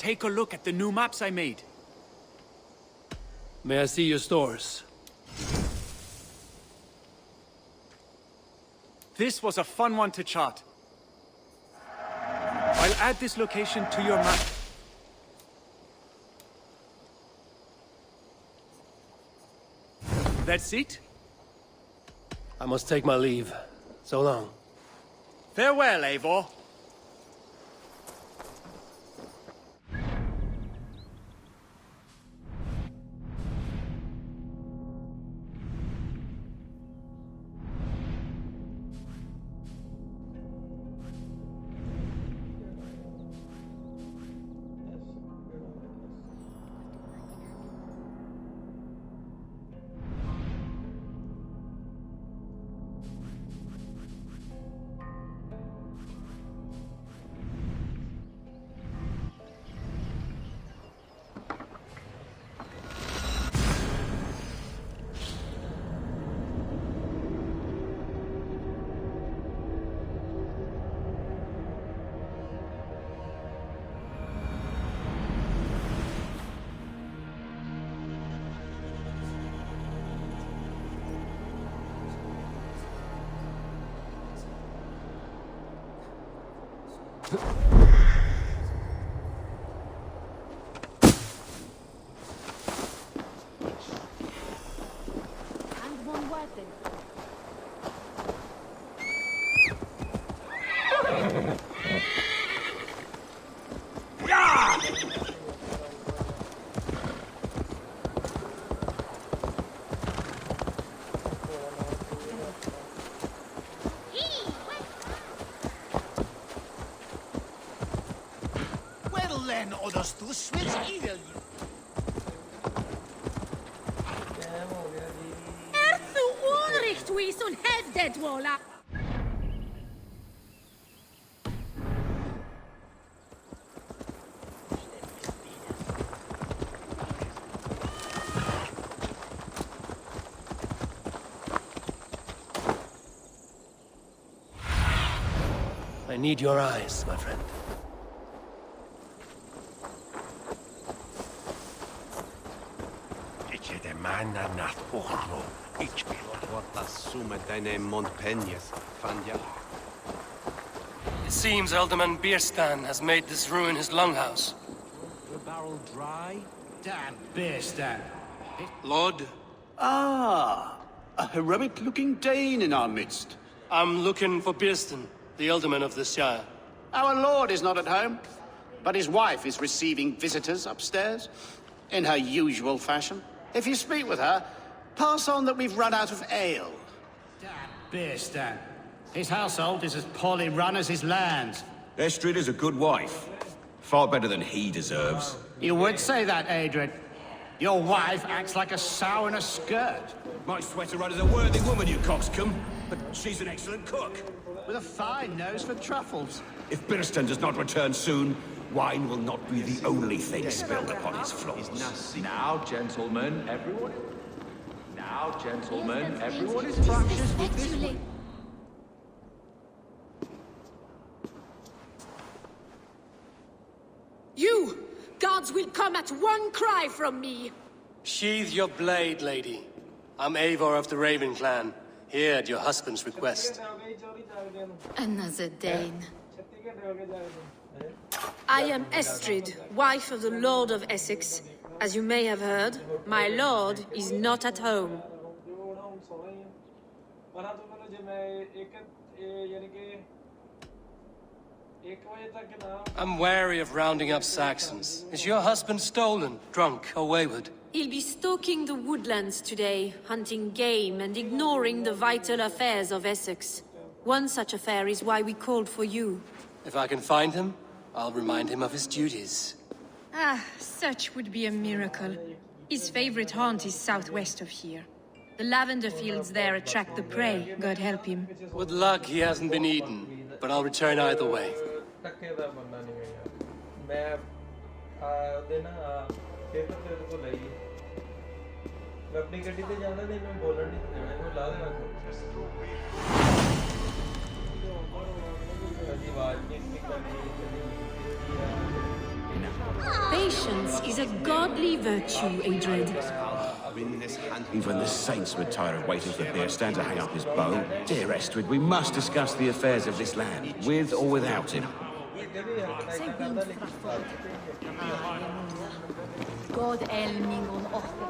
take a look at the new maps I made. May I see your stores? This was a fun one to chart. I'll add this location to your map. That's it? I must take my leave. So long. Farewell, Eivor. Others to switch either you. Du Ulrich, du is und helvdet wola! I need your eyes, my friend. It seems Alderman Bierstan has made this ruin his longhouse. The barrel dry? Damn Bearstan. Lord, Ah, a heroic-looking Dane in our midst. I'm looking for Bierstan, the Alderman of the Shire. Our lord is not at home, but his wife is receiving visitors upstairs, in her usual fashion. If you speak with her, pass on that we've run out of ale. Damn Bearstan. His household is as poorly run as his lands. Estrid is a good wife. Far better than he deserves. You would say that, Adrian. Your wife acts like a sow in a skirt. My sweater run is a worthy woman, you coxcomb. But she's an excellent cook. With a fine nose for truffles. If Birston does not return soon, wine will not be the only thing spilled upon his floors. Now, gentlemen, everyone... Now, gentlemen, everyone is fractious with this one. You! Gods will come at one cry from me! Sheathe your blade, lady. I'm Eivor of the Raven clan, here at your husband's request. Another Dane. I am Estrid, wife of the Lord of Essex. As you may have heard, my lord is not at home. I'm wary of rounding up Saxons. Is your husband stolen, drunk, or wayward? He'll be stalking the woodlands today, hunting game and ignoring the vital affairs of Essex. One such affair is why we called for you. If I can find him, I'll remind him of his duties. Ah, such would be a miracle. His favorite haunt is southwest of here. The lavender fields there attract the prey, God help him. With luck, he hasn't been eaten, but I'll return either way. Patience is a godly virtue, Adred. Even the saints would tire of waiting for Beerstan to hang up his bow. Dear Estrid, we must discuss the affairs of this land, with or without him. God elming on offer.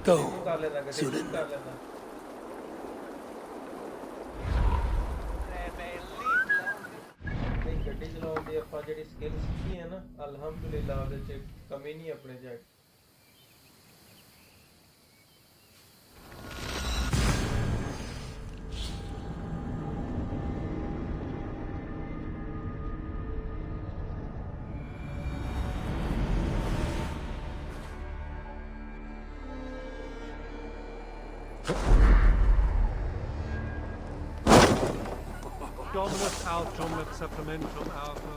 Go, Sunan. ਗੱਡੀ ਚਲਾਉਣ ਦੀ ਆਪਾਂ ਜਿਹੜੀ skill ਸਿੱਖੀ ਹੈ ਨਾ ਅਲਹਮਦੁਲਿਲਾ ਉਹਦੇ ਚ ਕਮੀ ਨਹੀਂ ਆਪਣੇ ਚ Dominus autum et supplementum autum.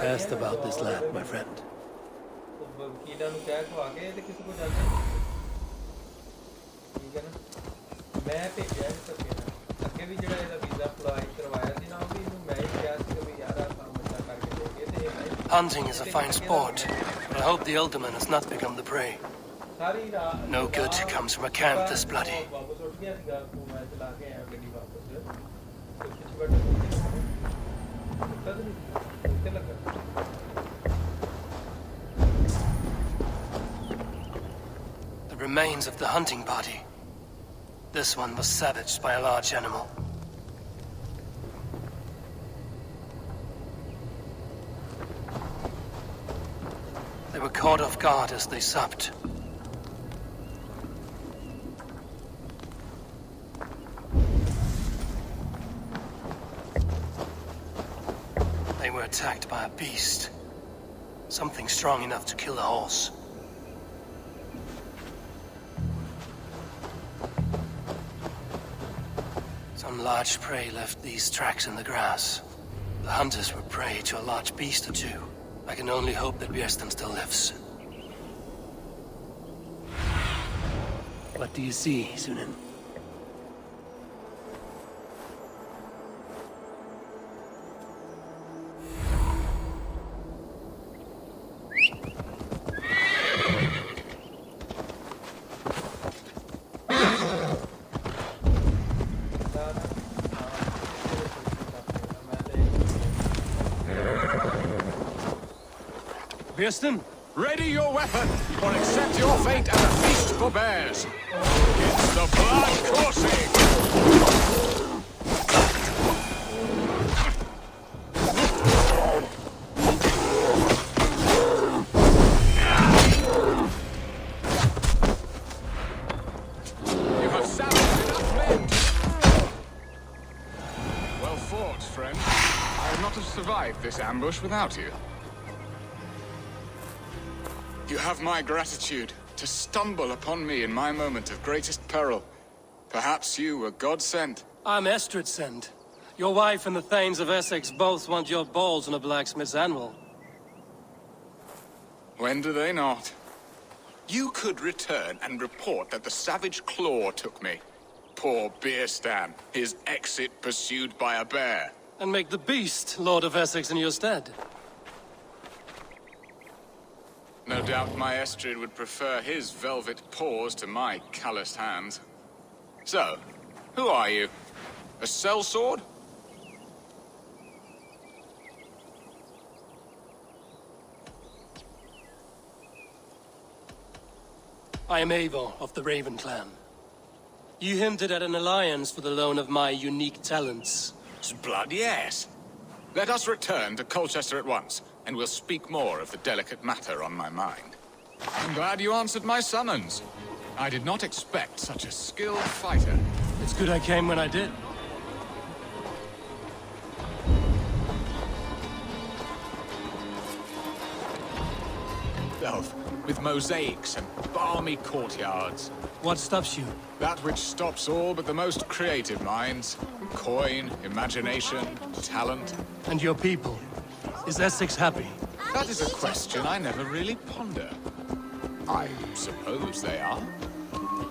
Asked about this land, my friend. Hunting is a fine sport, but I hope the alderman has not become the prey. No good comes from a camp this bloody. The remains of the hunting party. This one was savaged by a large animal. They were caught off guard as they supped. They were attacked by a beast. Something strong enough to kill a horse. Some large prey left these tracks in the grass. The hunters were prey to a large beast or two. I can only hope that Bjersten still lives. What do you see, Sunan? Bjersten? Ready your weapon, or accept your fate as a feast for bears. It's the blood coursing! You have salvaged enough men. Well fought, friend. I would not have survived this ambush without you. You have my gratitude to stumble upon me in my moment of greatest peril. Perhaps you were God-sent. I'm Estrid sent. Your wife and the Thanes of Essex both want your balls on a blacksmith's anvil. When do they not? You could return and report that the savage Claw took me. Poor Bjersten, his exit pursued by a bear. And make the beast Lord of Essex in your stead. No doubt my Estrid would prefer his velvet paws to my calloused hands. So, who are you? A sellsword? I am Eivor of the Raven clan. You hinted at an alliance for the loan of my unique talents. Blood, yes. Let us return to Colchester at once, and we'll speak more of the delicate matter on my mind. I'm glad you answered my summons. I did not expect such a skilled fighter. It's good I came when I did. Elf, with mosaics and balmy courtyards. What stops you? That which stops all but the most creative minds. Coin, imagination, talent. And your people? Is Essex happy? That is a question I never really ponder. I suppose they are.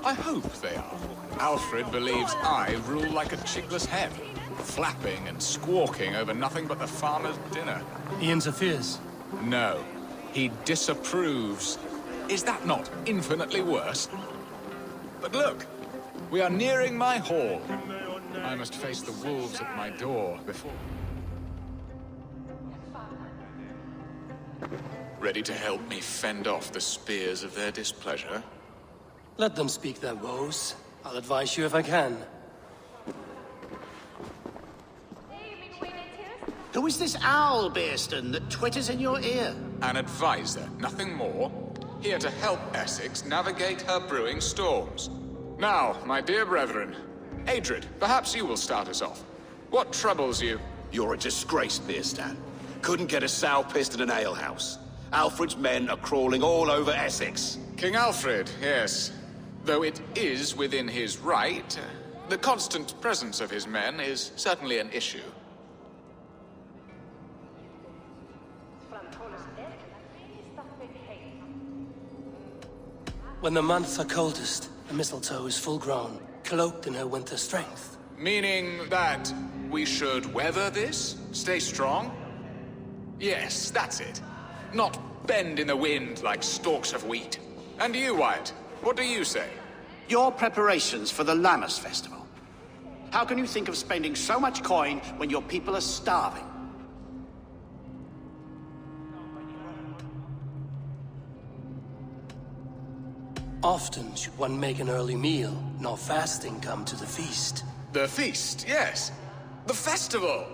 I hope they are. Alfred believes I rule like a chickless hen, flapping and squawking over nothing but the farmer's dinner. He interferes? No. He disapproves. Is that not infinitely worse? But look, we are nearing my hall. I must face the wolves at my door before... Ready to help me fend off the spears of their displeasure? Let them speak their woes. I'll advise you if I can. Who is this owl, Bearston, that twitters in your ear? An advisor, nothing more. Here to help Essex navigate her brewing storms. Now, my dear brethren, Adrid, perhaps you will start us off. What troubles you? You're a disgrace, Beerstan. Couldn't get a sow pissed in an alehouse. Alfred's men are crawling all over Essex. King Alfred, yes. Though it is within his right, the constant presence of his men is certainly an issue. When the months are coldest, the mistletoe is full grown, cloaked in her winter strength. Meaning that we should weather this? Stay strong? Yes, that's it. Not bend in the wind like stalks of wheat. And you, Wyatt, what do you say? Your preparations for the Lammas festival. How can you think of spending so much coin when your people are starving? Often should one make an early meal, nor fasting come to the feast. The feast, yes. The festival!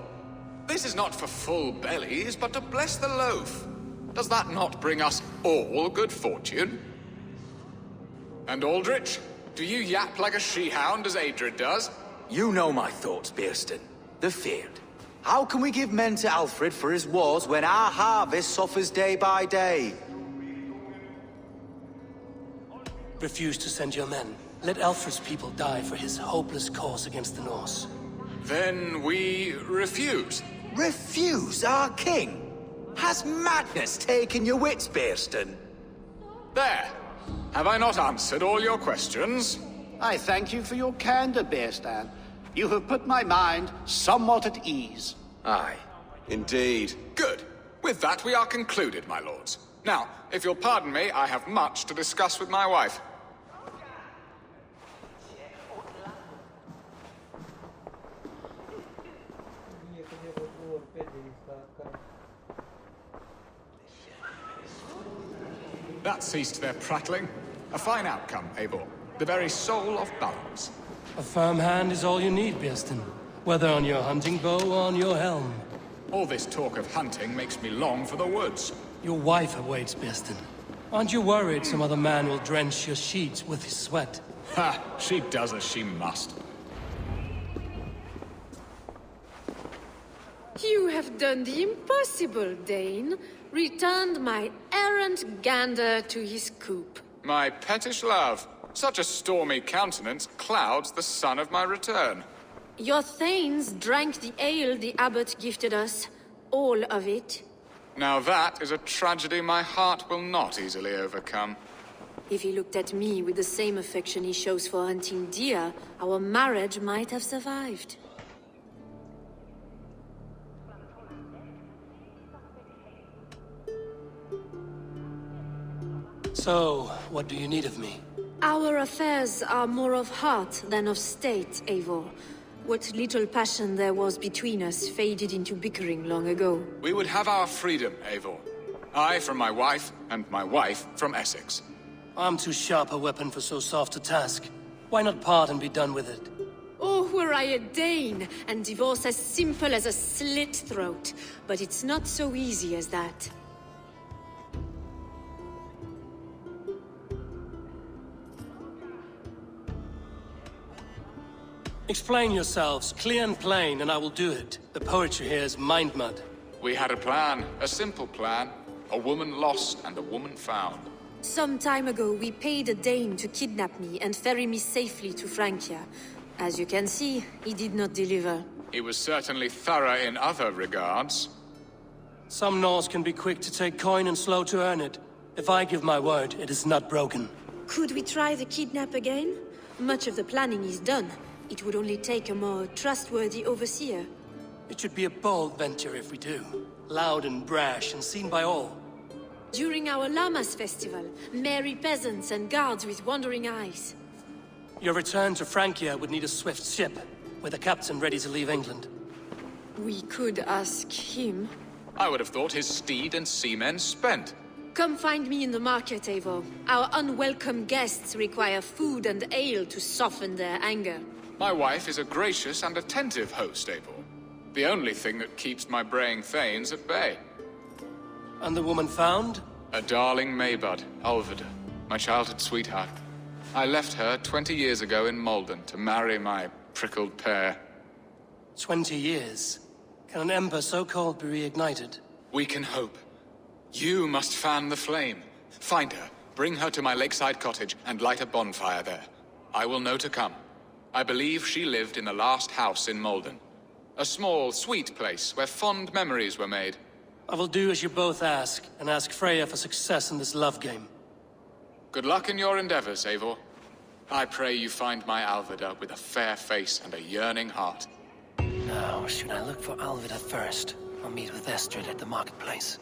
This is not for full bellies, but to bless the loaf. Does that not bring us all good fortune? And Aldrich, do you yap like a she-hound as Adrid does? You know my thoughts, Bearston. The feared. How can we give men to Alfred for his wars when our harvest suffers day by day? Refuse to send your men. Let Alfred's people die for his hopeless cause against the Norse. Then we refuse. Refuse our king? Has madness taken your wits, Bearston? There. Have I not answered all your questions? I thank you for your candor, Bearstan. You have put my mind somewhat at ease. Aye, indeed. Good. With that, we are concluded, my lords. Now, if you'll pardon me, I have much to discuss with my wife. That ceased their prattling. A fine outcome, Eivor. The very soul of balance. A firm hand is all you need, Bearston. Whether on your hunting bow or on your helm. All this talk of hunting makes me long for the woods. Your wife awaits, Bearston. Aren't you worried some other man will drench your sheets with his sweat? Ha! She does as she must. You have done the impossible, Dane. Returned my errant gander to his coop. My pettish love. Such a stormy countenance clouds the sun of my return. Your thanes drank the ale the abbot gifted us. All of it. Now that is a tragedy my heart will not easily overcome. If he looked at me with the same affection he shows for hunting deer, our marriage might have survived. So, what do you need of me? Our affairs are more of heart than of state, Eivor. What little passion there was between us faded into bickering long ago. We would have our freedom, Eivor. I from my wife, and my wife from Essex. I'm too sharp a weapon for so soft a task. Why not part and be done with it? Oh, were I a Dane, and divorce as simple as a slit throat. But it's not so easy as that. Explain yourselves, clear and plain, and I will do it. The poetry here is mind mud. We had a plan, a simple plan. A woman lost and a woman found. Some time ago, we paid a Dane to kidnap me and ferry me safely to Francia. As you can see, he did not deliver. He was certainly thorough in other regards. Some Norse can be quick to take coin and slow to earn it. If I give my word, it is not broken. Could we try the kidnap again? Much of the planning is done. It would only take a more trustworthy overseer. It should be a bold venture if we do. Loud and brash and seen by all. During our Llamas festival, merry peasants and guards with wandering eyes. Your return to Francia would need a swift ship, with a captain ready to leave England. We could ask him. I would have thought his steed and seamen spent. Come find me in the market, Eivor. Our unwelcome guests require food and ale to soften their anger. My wife is a gracious and attentive host, Eivor. The only thing that keeps my braying thanes at bay. And the woman found? A darling Maybud, Ulvida, my childhood sweetheart. I left her 20 years ago in Malden to marry my prickled pear. 20 years? Can an ember so cold be reignited? We can hope. You must fan the flame. Find her, bring her to my lakeside cottage, and light a bonfire there. I will know to come. I believe she lived in the last house in Malden. A small, sweet place where fond memories were made. I will do as you both ask, and ask Freya for success in this love game. Good luck in your endeavors, Eivor. I pray you find my Alvida with a fair face and a yearning heart. Now, should I look for Alvida first, or meet with Estrid at the marketplace?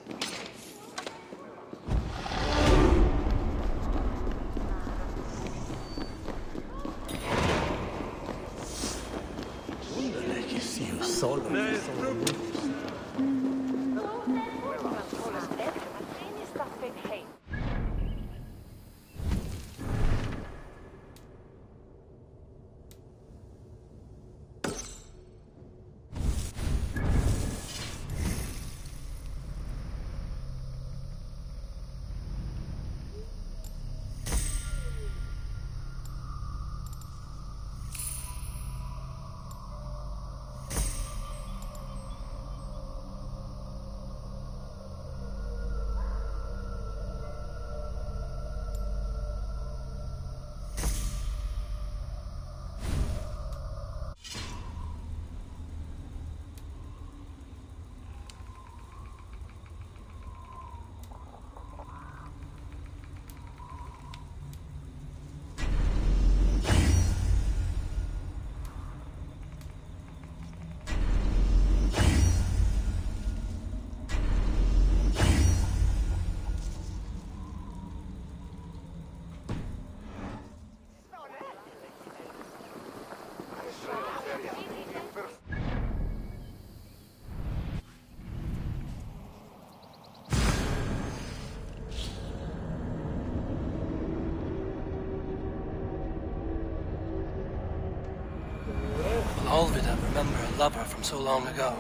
Alvida remember a lover from so long ago?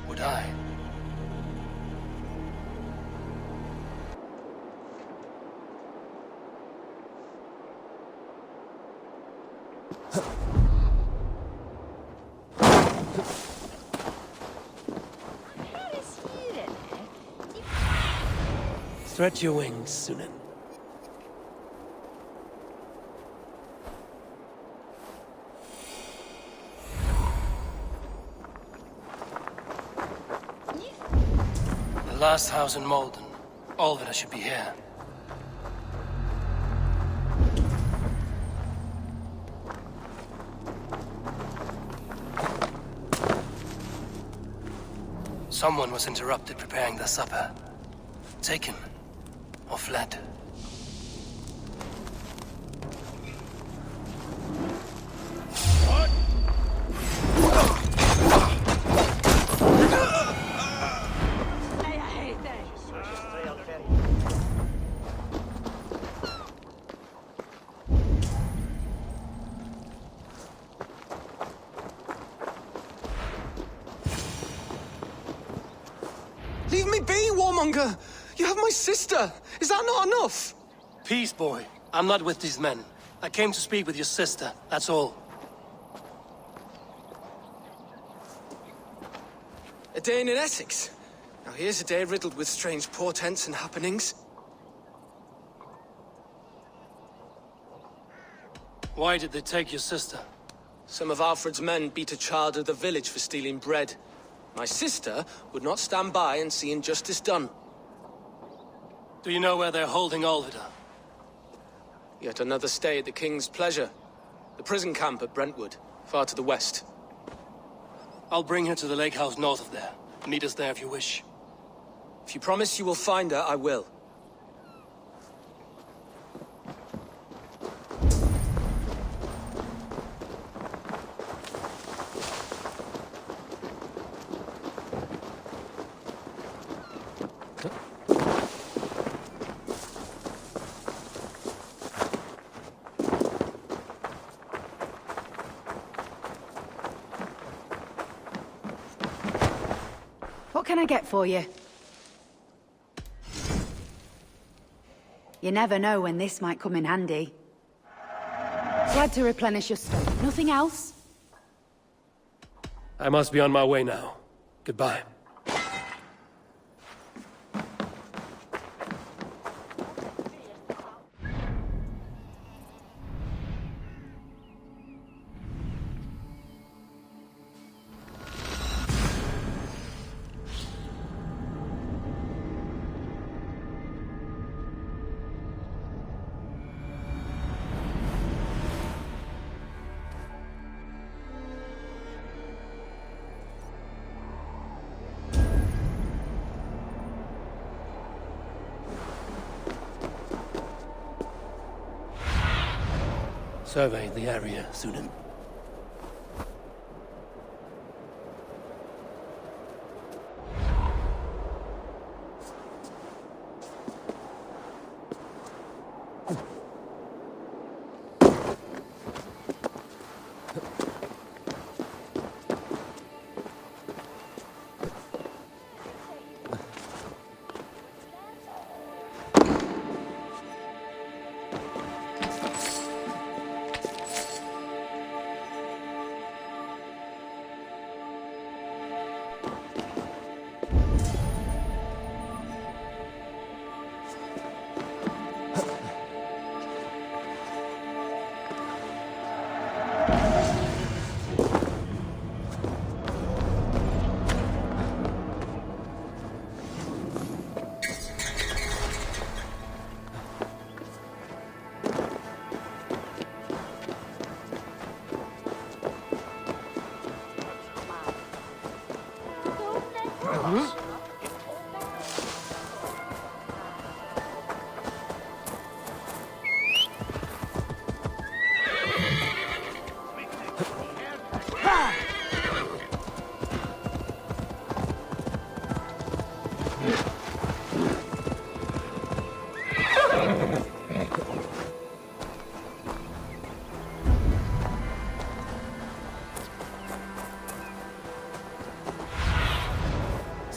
Would I? Stretch your wings, Sunan. The last house in Malden. Alvida should be here. Someone was interrupted preparing their supper. Taken. Or fled. Leave me be, warmonger! You have my sister! Is that not enough? Peace, boy. I'm not with these men. I came to speak with your sister, that's all. A day in Essex. Now here's a day riddled with strange portents and happenings. Why did they take your sister? Some of Alfred's men beat a child of the village for stealing bread. My sister would not stand by and see injustice done. Do you know where they're holding Olvida? Yet another stay at the King's pleasure. The prison camp at Brentwood, far to the west. I'll bring her to the lake house north of there. Meet us there if you wish. If you promise you will find her, I will. What can I get for you? You never know when this might come in handy. Glad to replenish your stock. Nothing else? I must be on my way now. Goodbye. Survey the area, Sunan.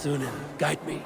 Sunan, guide me.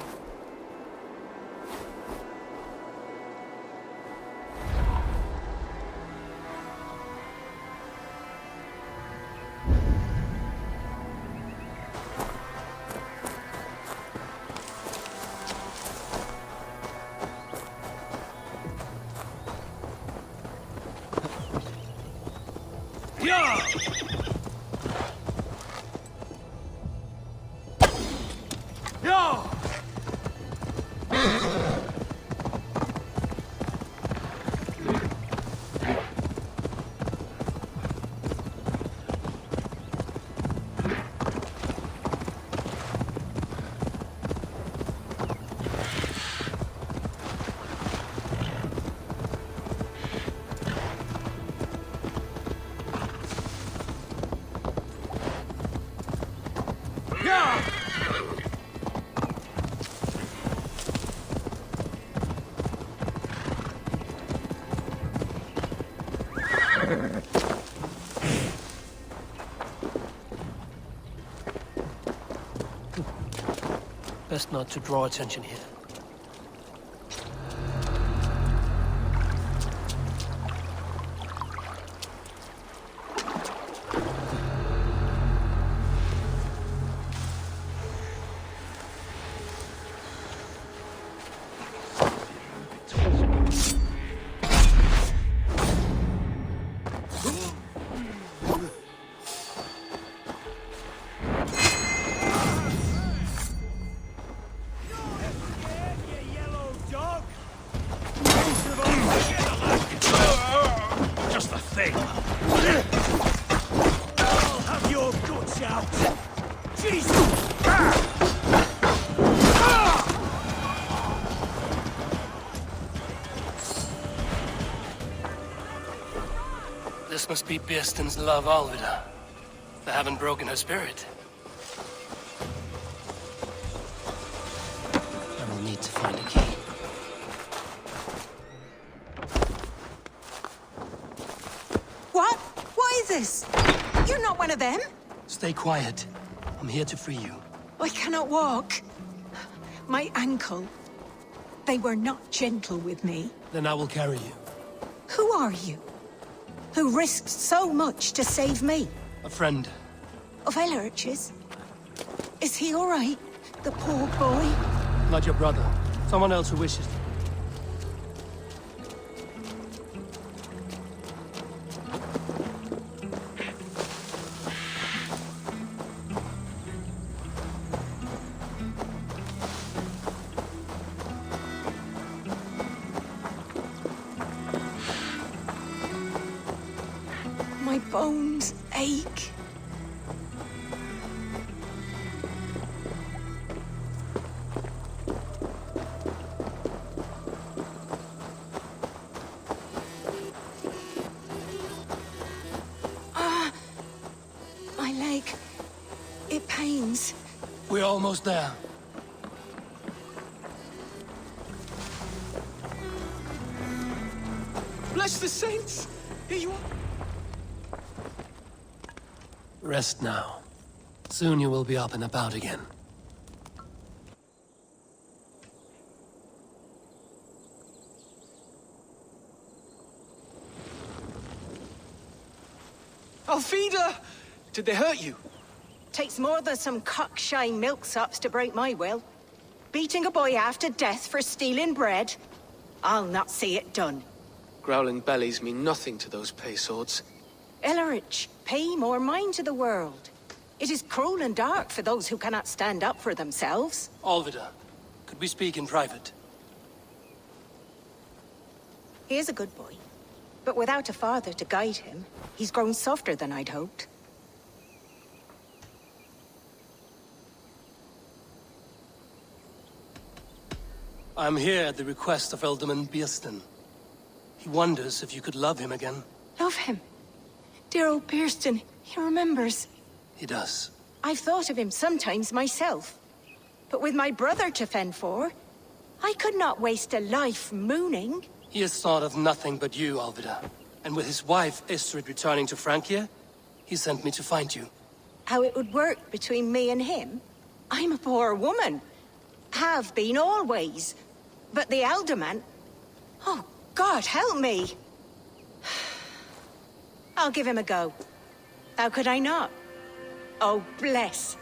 Best not to draw attention here. Just the thing. I'll have your guts out. Jesus! This must be Bearston's love, Alvida. They haven't broken her spirit. I will need to find a key. What? What is this? You're not one of them? Stay quiet. I'm here to free you. I cannot walk. My ankle. They were not gentle with me. Then I will carry you. Who are you? Who risked so much to save me? A friend. Of Ellerch's? Is he all right? The poor boy? Not your brother. Someone else who wishes. My bones ache. My leg. It pains. We're almost there. Bless the saints! Here you are. Rest now. Soon you will be up and about again. Alfida! Did they hurt you? Takes more than some cockshy milksops to break my will. Beating a boy half to death for stealing bread? I'll not see it done. Growling bellies mean nothing to those pay swords. Ellerich, pay more mind to the world. It is cruel and dark for those who cannot stand up for themselves. Alvida, could we speak in private? He is a good boy. But without a father to guide him, he's grown softer than I'd hoped. I'm here at the request of Ealdorman Bearston. He wonders if you could love him again. Love him. Dear old Bearston, he remembers. He does. I've thought of him sometimes myself. But with my brother to fend for, I could not waste a life mooning. He has thought of nothing but you, Alvida. And with his wife, Estrid, returning to Francia, he sent me to find you. How it would work between me and him? I'm a poor woman. Have been always. But the Ealdorman... Oh, God, help me! I'll give him a go. How could I not? Oh, bless.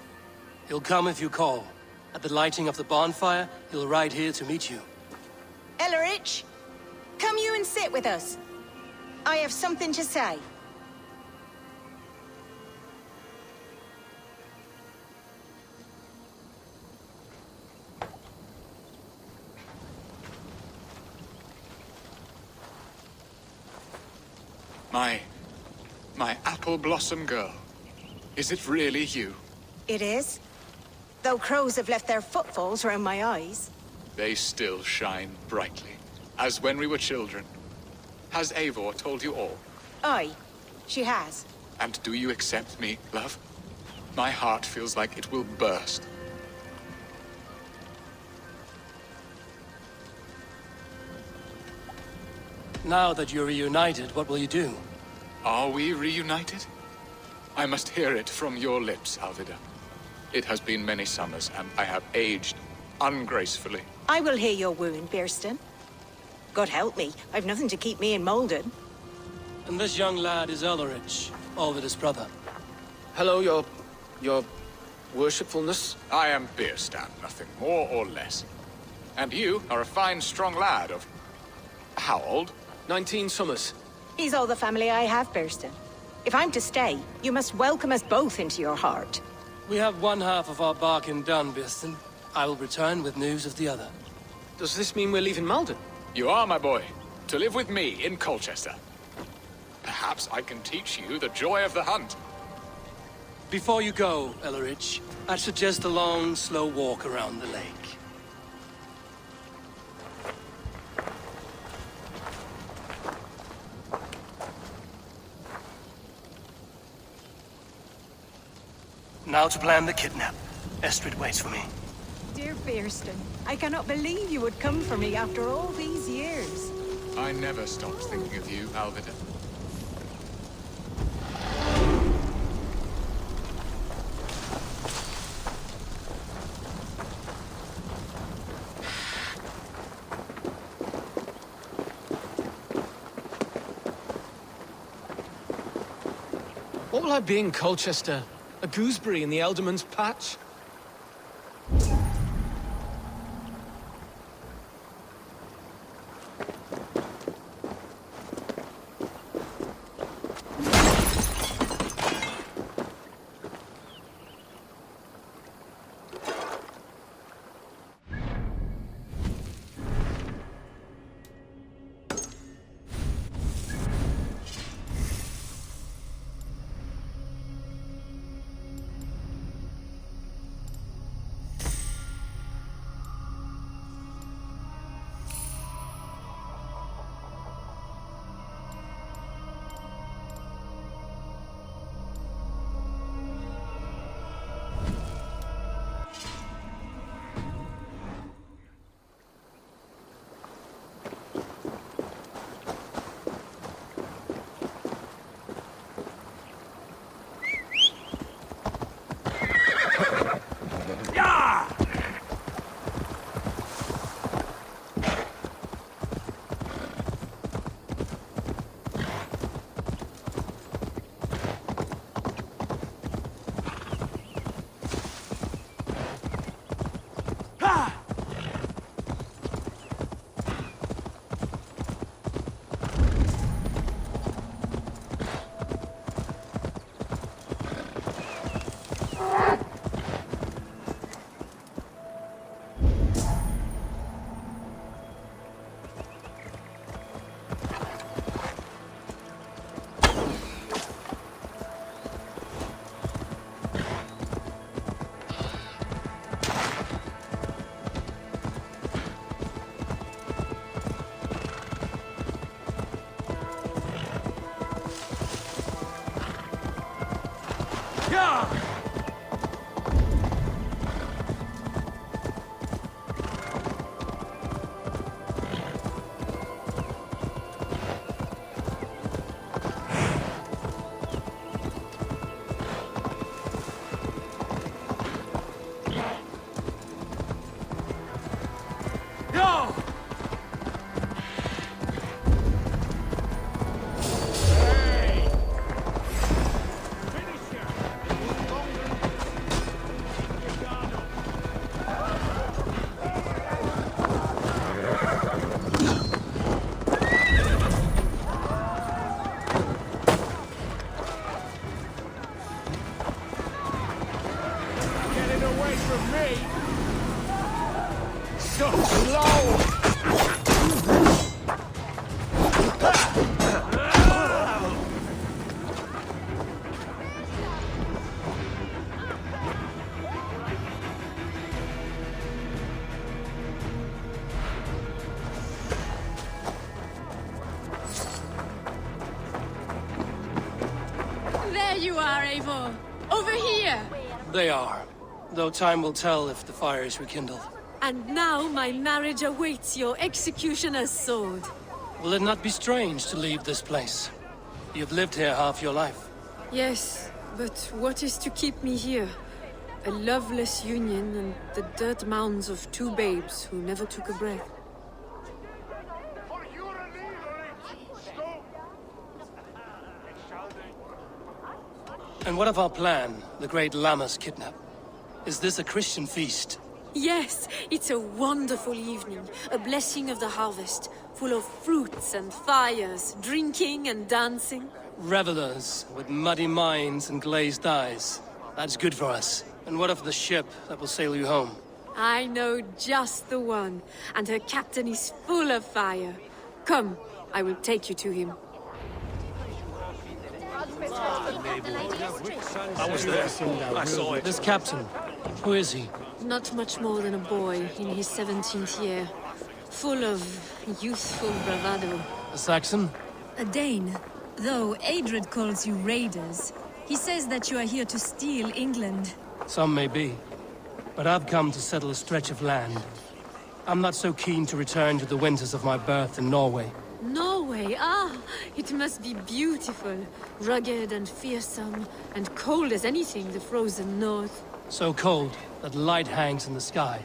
He'll come if you call. At the lighting of the bonfire, he'll ride here to meet you. Ellerich, come you and sit with us. I have something to say. My apple blossom girl. Is it really you? It is. Though crows have left their footfalls round my eyes. They still shine brightly, as when we were children. Has Eivor told you all? Aye, she has. And do you accept me, love? My heart feels like it will burst. Now that you're reunited, what will you do? Are we reunited? I must hear it from your lips, Alvida. It has been many summers, and I have aged ungracefully. I will heal your wound, Bearston. God help me, I've nothing to keep me in Malden. And this young lad is Elrich, Alvid's brother. Hello, your worshipfulness. I am Beerstan, nothing more or less. And you are a fine, strong lad of... how old? 19 summers. He's all the family I have, Bearston. If I'm to stay, you must welcome us both into your heart. We have one half of our bargain done, Bearston. I will return with news of the other. Does this mean we're leaving Malden? You are, my boy, to live with me in Colchester. Perhaps I can teach you the joy of the hunt. Before you go, Elrich, I'd suggest a long, slow walk around the lake. Now to plan the kidnap. Estrid waits for me. Dear Bearston, I cannot believe you would come for me after all these years. I never stopped thinking of you, Alvida. What will I be in Colchester? A gooseberry in the Elderman's patch? There you are, Eivor. Over here. They are. Though time will tell if the fire is rekindled. And now my marriage awaits your executioner's sword. Will it not be strange to leave this place? You've lived here half your life. Yes, but what is to keep me here? A loveless union and the dirt mounds of two babes who never took a breath. And what of our plan, the great Lammas kidnap? Is this a Christian feast? Yes, it's a wonderful evening, a blessing of the harvest, full of fruits and fires, drinking and dancing. Revelers with muddy minds and glazed eyes. That's good for us. And what of the ship that will sail you home? I know just the one, and her captain is full of fire. Come, I will take you to him. I was there. I saw it. This captain, who is he? Not much more than a boy in his 17th year, full of youthful bravado. A Saxon? A Dane. Though Adred calls you raiders, he says that you are here to steal England. Some may be. But I've come to settle a stretch of land. I'm not so keen to return to the winters of my birth in Norway. Norway, ah! It must be beautiful. Rugged and fearsome, and cold as anything the frozen north. So cold that light hangs in the sky.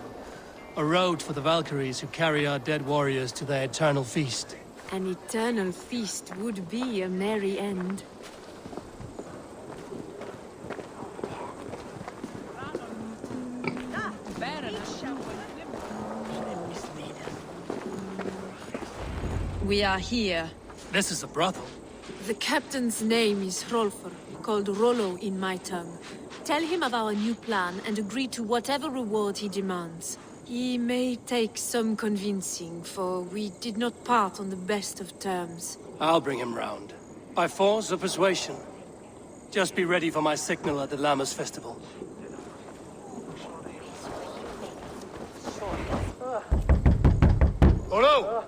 A road for the Valkyries who carry our dead warriors to their eternal feast. An eternal feast would be a merry end. We are here. This is a brothel. The captain's name is Hrolfr, called Rollo in my tongue. Tell him of our new plan and agree to whatever reward he demands. He may take some convincing, for we did not part on the best of terms. I'll bring him round. By force or persuasion. Just be ready for my signal at the Lammas festival. Rollo!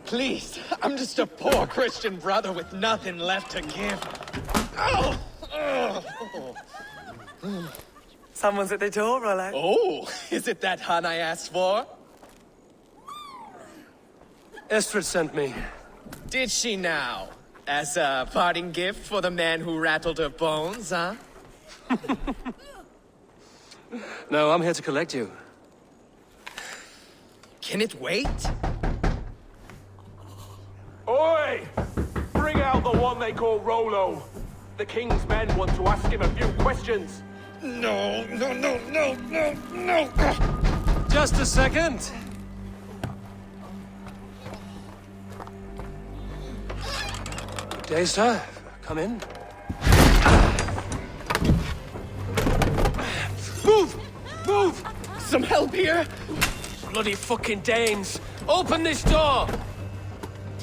Please, I'm just a poor Christian brother with nothing left to give. Oh! Someone's at the door, Rollo. Oh, is it that hun I asked for? Estrid sent me. Did she now? As a parting gift for the man who rattled her bones, huh? No, I'm here to collect you. Can it wait? Oi! Bring out the one they call Rollo. The king's men want to ask him a few questions. No. Just a second. Good day, sir. Come in. Move! Move! Some help here? Bloody fucking Danes! Open this door!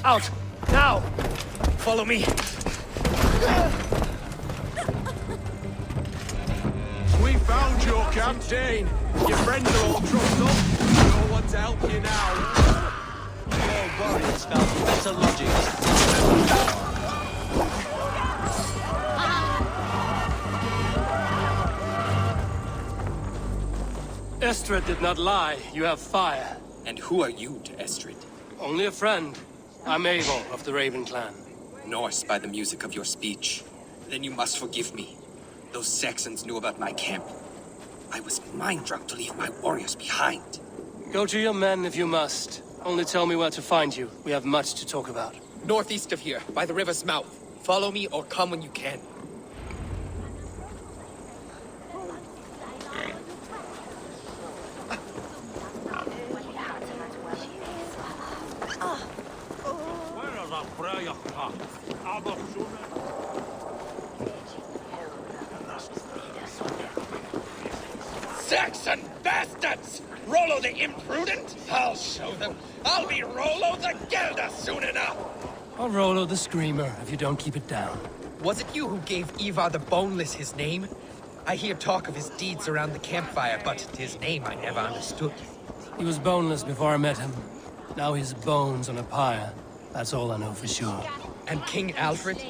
Out! Now! Follow me. We found your captain. Your friends are all trussed up. No one to help you now. Your warriors found better lodgings. Estrid did not lie. You have fire. And who are you to Estrid? Only a friend. I'm Eivor of the Raven clan. Norse by the music of your speech. Then you must forgive me. Those Saxons knew about my camp. I was mind-drunk to leave my warriors behind. Go to your men if you must. Only tell me where to find you. We have much to talk about. Northeast of here, by the river's mouth. Follow me or come when you can. Saxon bastards! Rollo the imprudent? I'll show them. I'll be Rollo the Gelder soon enough! I'll Rollo the Screamer if you don't keep it down. Was it you who gave Ivar the Boneless his name? I hear talk of his deeds around the campfire, but his name I never understood. He was boneless before I met him. Now his bones on a pyre. That's all I know for sure. And King Alfred?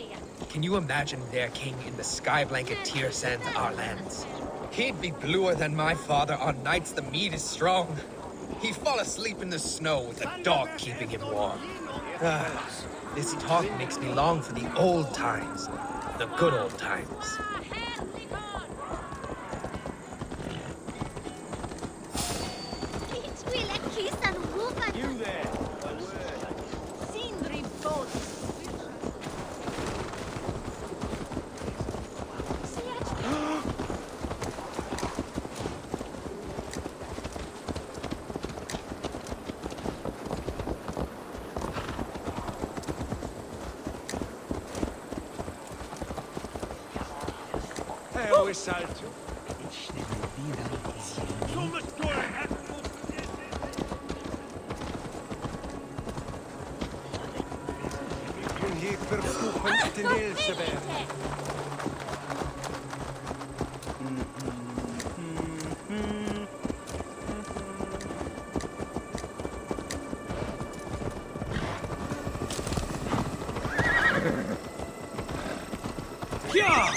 Can you imagine their king in the sky blanket tear sands our lands? He'd be bluer than my father on nights the mead is strong. He'd fall asleep in the snow with a dog keeping him warm. Ah, this talk makes me long for the old times. The good old times. You there, a word. Sindri boat. Ho är salto. Kun je vervloeken ten Elseberg. Ja!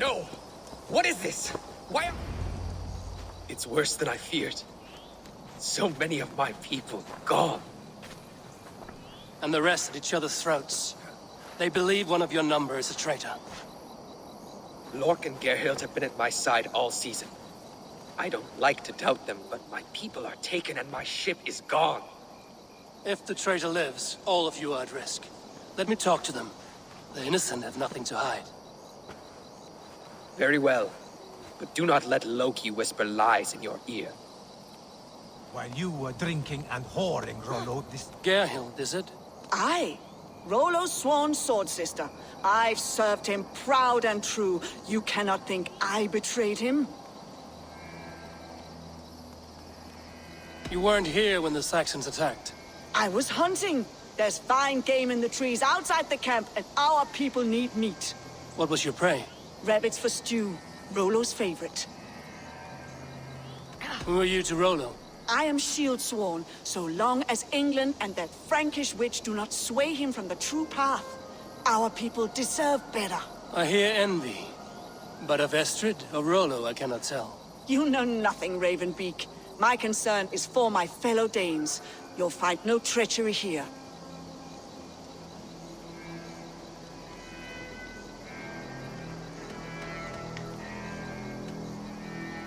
No! What is this? Why? It's worse than I feared. So many of my people gone. And the rest at each other's throats. They believe one of your number is a traitor. Lork and Gerhild have been at my side all season. I don't like to doubt them, but my people are taken and my ship is gone. If the traitor lives, all of you are at risk. Let me talk to them. The innocent have nothing to hide. Very well. But do not let Loki whisper lies in your ear. While you were drinking and whoring, Rollo, this... Gerhild, is it? Aye. Rollo's sworn sword sister. I've served him proud and true. You cannot think I betrayed him? You weren't here when the Saxons attacked. I was hunting. There's fine game in the trees outside the camp, and our people need meat. What was your prey? Rabbits for stew. Rollo's favorite. Who are you to Rollo? I am shield sworn, so long as England and that Frankish witch do not sway him from the true path. Our people deserve better. I hear envy. But of Estrid or Rollo, I cannot tell. You know nothing, Ravenbeak. My concern is for my fellow Danes. You'll find no treachery here.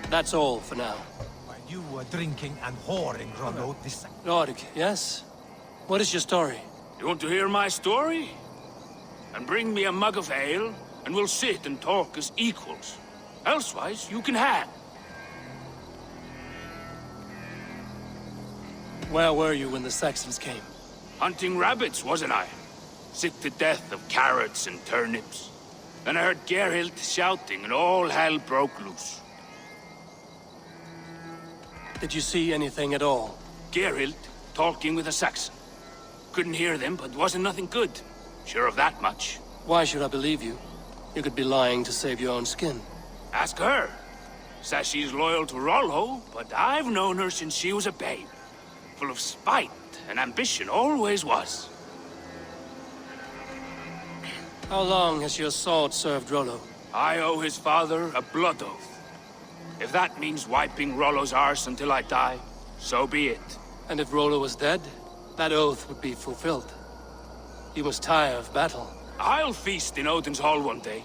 That's all for now. While you were drinking and whoring, Rollo, this... Lord, yes? What is your story? You want to hear my story? And bring me a mug of ale, and we'll sit and talk as equals. Elsewise, you can hang. Where were you when the Saxons came? Hunting rabbits, wasn't I? Sick to death of carrots and turnips. Then I heard Geralt shouting, and all hell broke loose. Did you see anything at all? Geralt talking with a Saxon. Couldn't hear them, but wasn't nothing good. Sure of that much. Why should I believe you? You could be lying to save your own skin. Ask her. Says she's loyal to Rollo, but I've known her since she was a babe. Full of spite and ambition, always was. How long has your sword served Rollo? I owe his father a blood oath. If that means wiping Rollo's arse until I die, so be it. And if Rollo was dead, that oath would be fulfilled. He must tire of battle. I'll feast in Odin's hall one day,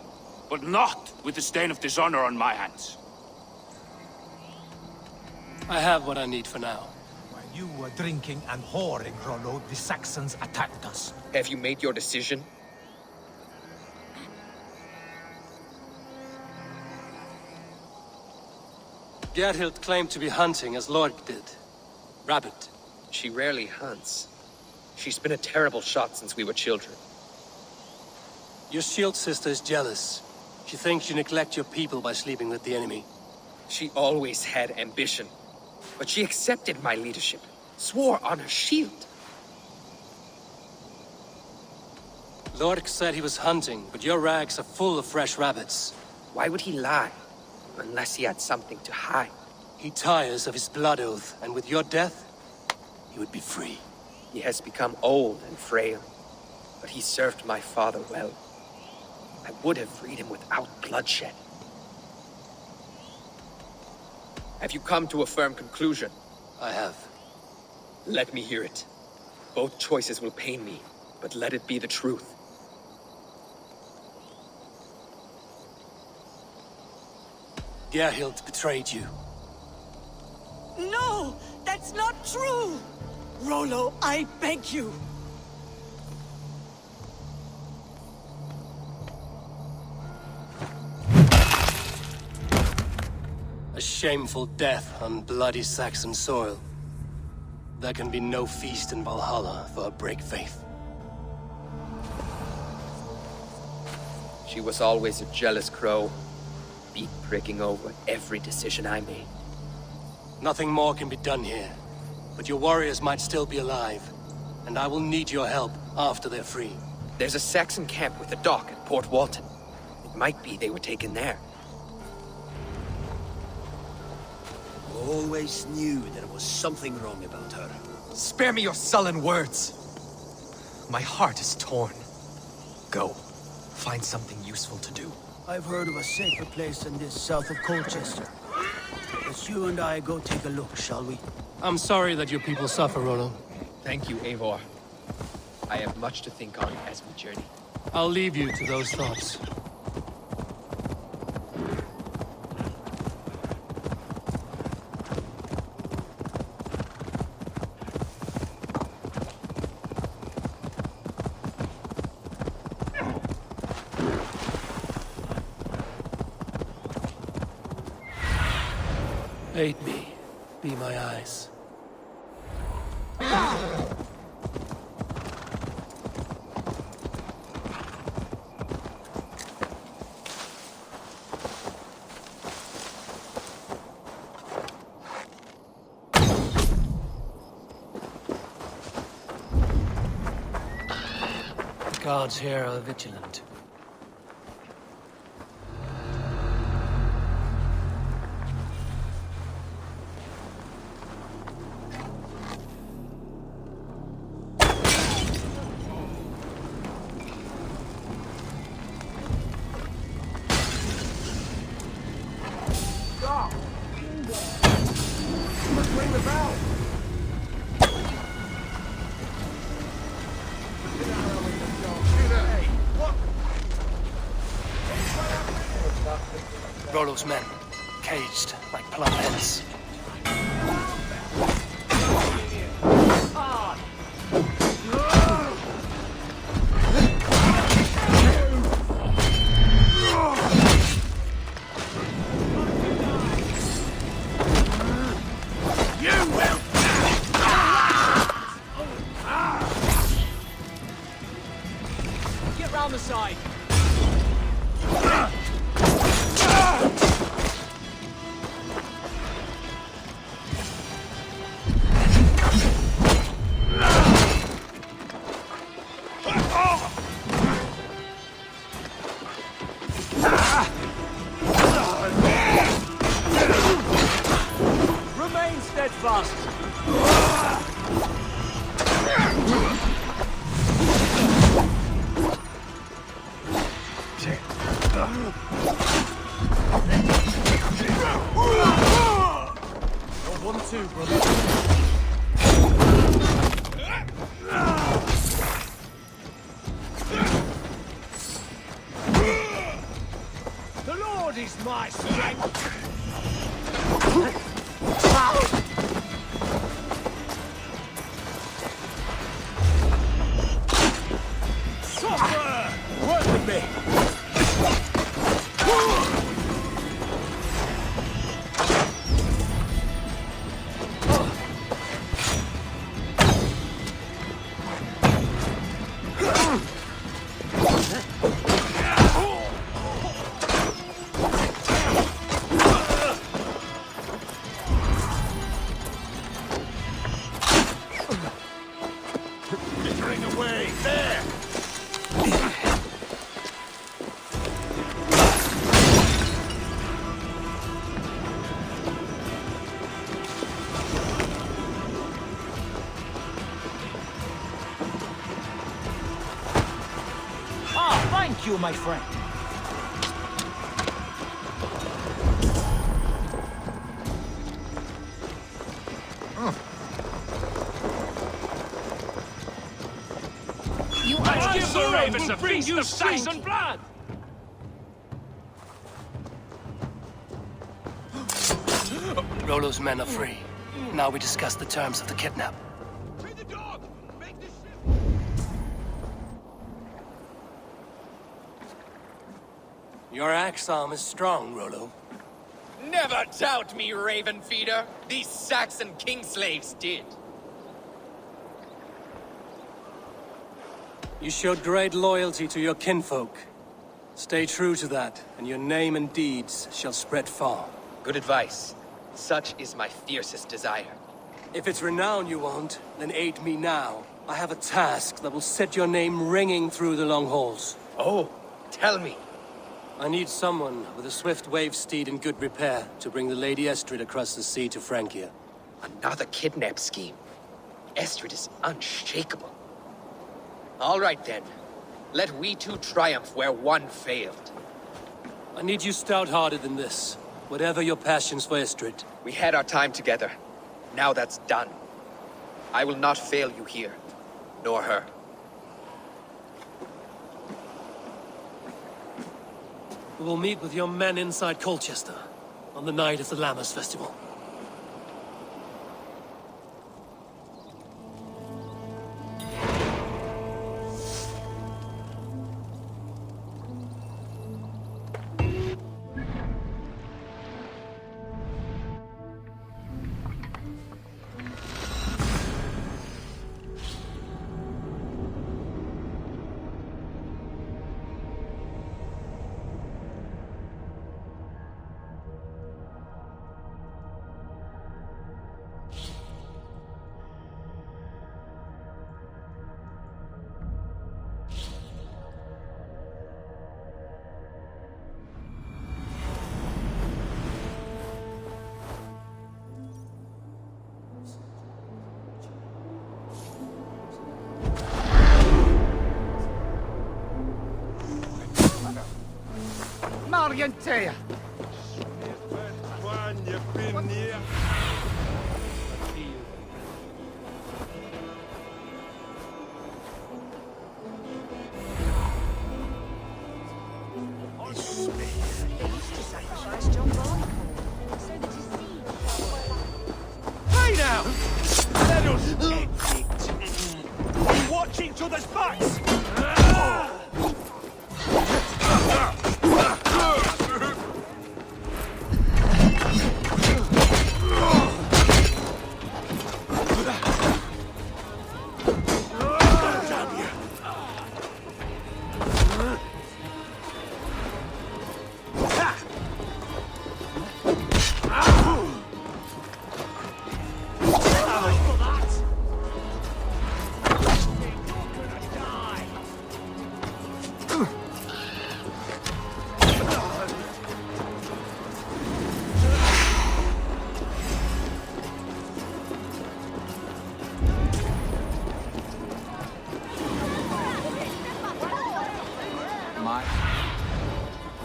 but not with the stain of dishonor on my hands. I have what I need for now. While you were drinking and whoring, Rollo, the Saxons attacked us. Have you made your decision? Gerhild claimed to be hunting as Lord did. Rabbit. She rarely hunts. She's been a terrible shot since we were children. Your shield sister is jealous. She thinks you neglect your people by sleeping with the enemy. She always had ambition. But she accepted my leadership. Swore on her shield. Lork said he was hunting, but your rags are full of fresh rabbits. Why would he lie? Unless he had something to hide. He tires of his blood oath, and with your death, he would be free. He has become old and frail, but he served my father well. I would have freed him without bloodshed. Have you come to a firm conclusion? I have. Let me hear it. Both choices will pain me, but let it be the truth. Gerhild betrayed you. No! That's not true! Rollo, I beg you! A shameful death on bloody Saxon soil. There can be no feast in Valhalla for a break faith. She was always a jealous crow, beak pricking over every decision I made. Nothing more can be done here, but your warriors might still be alive, and I will need your help after they're free. There's a Saxon camp with a dock at Port Walton. It might be they were taken there. Always knew there was something wrong about her. Spare me your sullen words. My heart is torn. Go. Find something useful to do. I've heard of a safer place than this south of Colchester. Let's you and I go take a look, shall we? I'm sorry that your people suffer, Rollo. Thank you, Eivor. I have much to think on as we journey. I'll leave you to those thoughts. Aid me. Be my eyes. The guards here are vigilant. ring the bell! Rollo's men, caged like plumb hens. Get round the side! Remain steadfast! You're 1-2, brother. The Lord is my strength! Suffer! Work with me! Ring away! There! Ah, thank you, my friend. You Let's are give the ravens a feast of Saxon blood! Rollo's men are free. Now we discuss the terms of the kidnap. Your axe arm is strong, Rollo. Never doubt me, Raven Feeder. These Saxon king slaves did. You showed great loyalty to your kinfolk. Stay true to that, and your name and deeds shall spread far. Good advice. Such is my fiercest desire. If it's renown you want, then aid me now. I have a task that will set your name ringing through the long halls. Oh, tell me. I need someone with a swift wave steed in good repair to bring the Lady Estrid across the sea to Francia. Another kidnap scheme. Estrid is unshakable. All right then. Let we two triumph where one failed. I need you stout-hearted in this, whatever your passions for Estrid. We had our time together. Now that's done. I will not fail you here, nor her. We will meet with your men inside Colchester on the night of the Lammas Festival. Marientea! now! Let us end it! Watch each other's backs!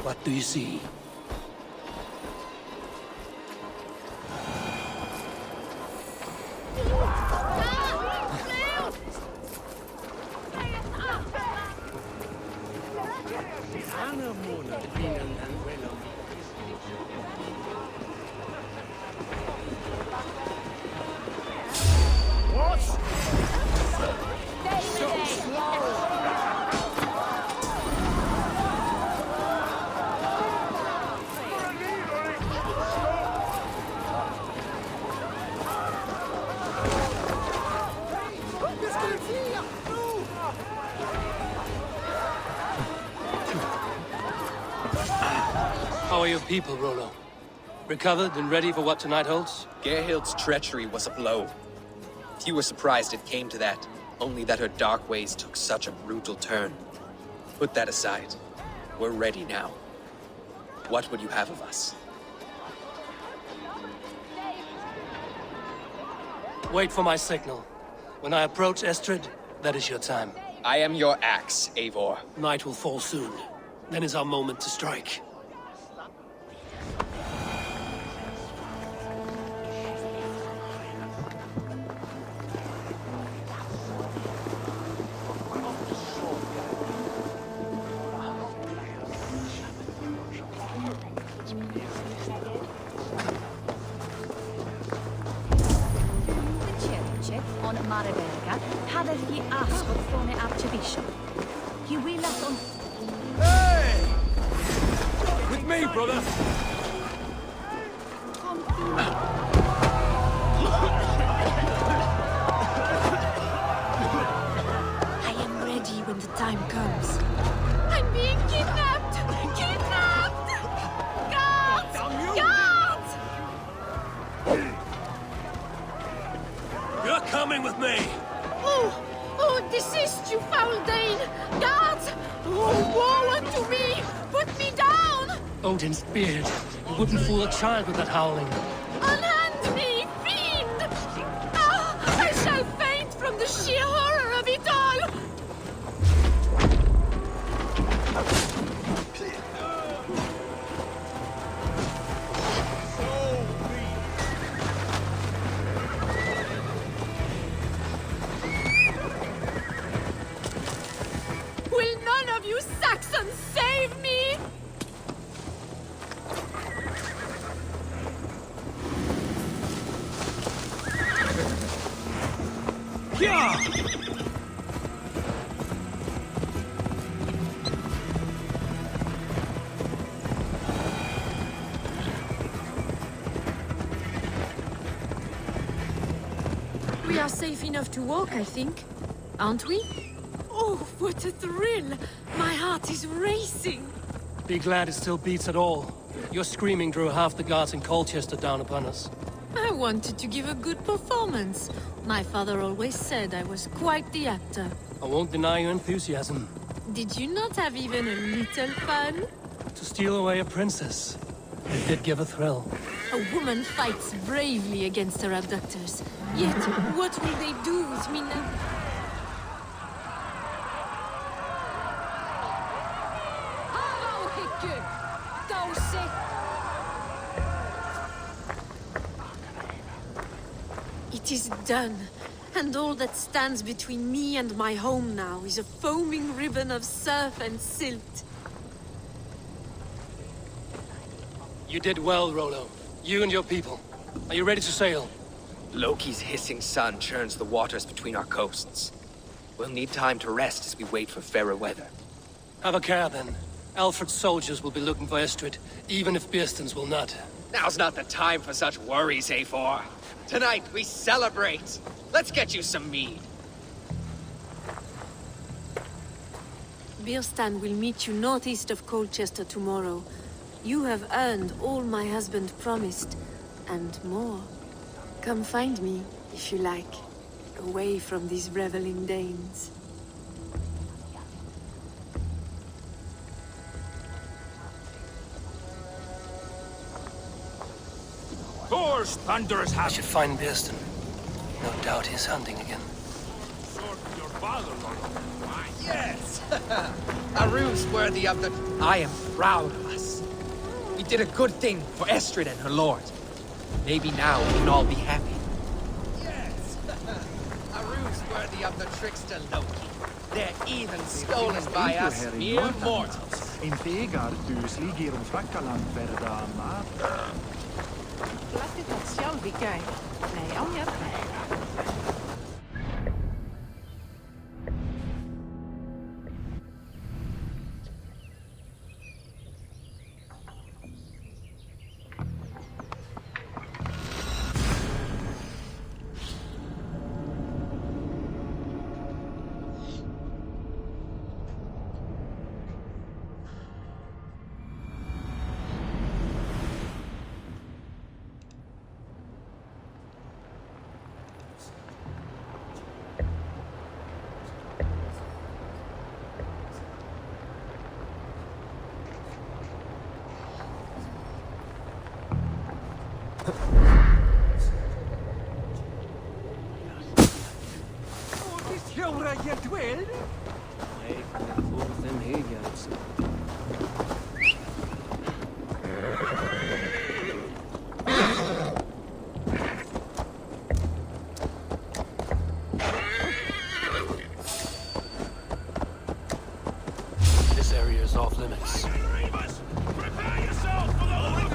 What do you see? How are your people, Rollo? Recovered and ready for what tonight holds? Gerhild's treachery was a blow. Few were surprised it came to that, only that her dark ways took such a brutal turn. Put that aside. We're ready now. What would you have of us? Wait for my signal. When I approach Estrid, that is your time. I am your axe, Eivor. Night will fall soon. Then is our moment to strike. On Maraberga, hadder ye asked från Archbishop. He will up on... Hey! With me, brother! I am ready when the time comes. I'm being kidnapped! Kidnapped! Guards! Guards! You're coming with me! Oh, desist, you foul Dane! Guards! Oh, woe unto me! Put me down! Odin's beard. You wouldn't fool a child with that howling. Unhand me, fiend! Ah, I shall faint from the sheer horror of it all! Will none of you Saxons save me? Yeah! We are safe enough to walk, I think. Aren't we? Oh, what a thrill! My heart is racing. Be glad it still beats at all. Your screaming drew half the guards in Colchester down upon us. I wanted to give a good performance. My father always said I was quite the actor. I won't deny your enthusiasm. Did you not have even a little fun? To steal away a princess. It did give a thrill. A woman fights bravely against her abductors. Yet, what will they do with me now? It is done. And all that stands between me and my home now is a foaming ribbon of surf and silt. You did well, Rollo. You and your people. Are you ready to sail? Loki's hissing sun churns the waters between our coasts. We'll need time to rest as we wait for fairer weather. Have a care then. Alfred's soldiers will be looking for Estrid, even if Birstens will not. Now's not the time for such worries, Eivor. Tonight we celebrate. Let's get you some mead. Birstan will meet you northeast of Colchester tomorrow. You have earned all my husband promised, and more. Come find me, if you like, away from these reveling Danes. Thor's thunderous I should find Birsten. No doubt he's hunting again. Your father, Yes! A rune's worthy of the... I am proud of us. We did a good thing for Estrid and her lord. Maybe now we can all be happy. Yes! A rune's worthy of the trickster Loki. They're even stolen by us mere mortals. Integar dus ligger frakkaland verda mat. Platität självikäin. Nej, on jättebra. This area is off limits. prepare yourself for the hunger!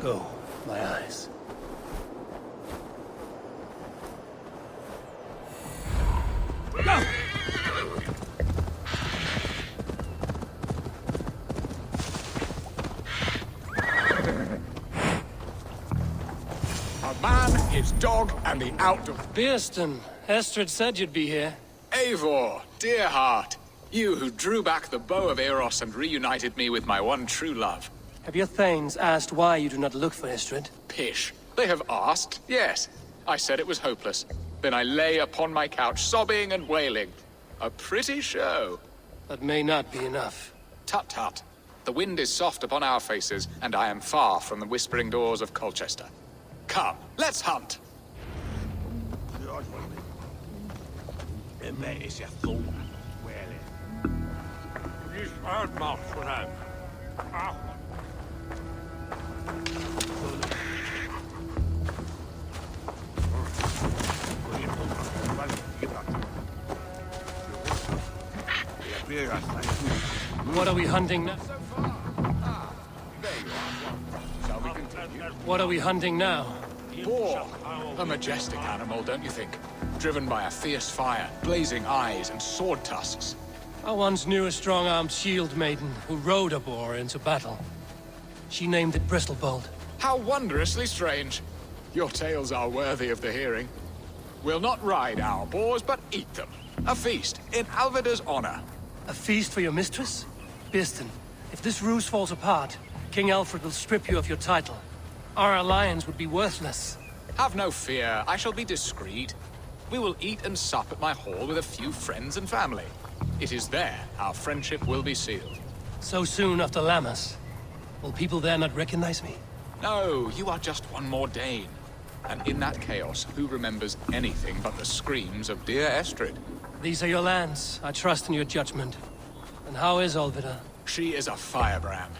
Go, my eyes. Go! A man, his dog, and the outdoor... Birsten, Estrid said you'd be here. Eivor, dear heart. You who drew back the bow of Eros and reunited me with my one true love. Have your thanes asked why you do not look for Estrid? Pish. They have asked, yes. I said it was hopeless. Then I lay upon my couch, sobbing and wailing. A pretty show. That may not be enough. Tut-tut. The wind is soft upon our faces, and I am far from the whispering doors of Colchester. Come, let's hunt! What are we hunting now? What are we hunting now? Boar. A majestic animal, don't you think? Driven by a fierce fire, blazing eyes, and sword tusks. I once knew a strong-armed shield maiden who rode a boar into battle. She named it Bristolbolt. How wondrously strange. Your tales are worthy of the hearing. We'll not ride our boars, but eat them. A feast, in Alvida's honor. A feast for your mistress? Birston, if this ruse falls apart, King Alfred will strip you of your title. Our alliance would be worthless. Have no fear, I shall be discreet. We will eat and sup at my hall with a few friends and family. It is there our friendship will be sealed. So soon after Lammas? Will people there not recognize me? No, you are just one more Dane. And in that chaos, who remembers anything but the screams of dear Estrid? These are your lands. I trust in your judgment. And how is Olvida? She is a firebrand.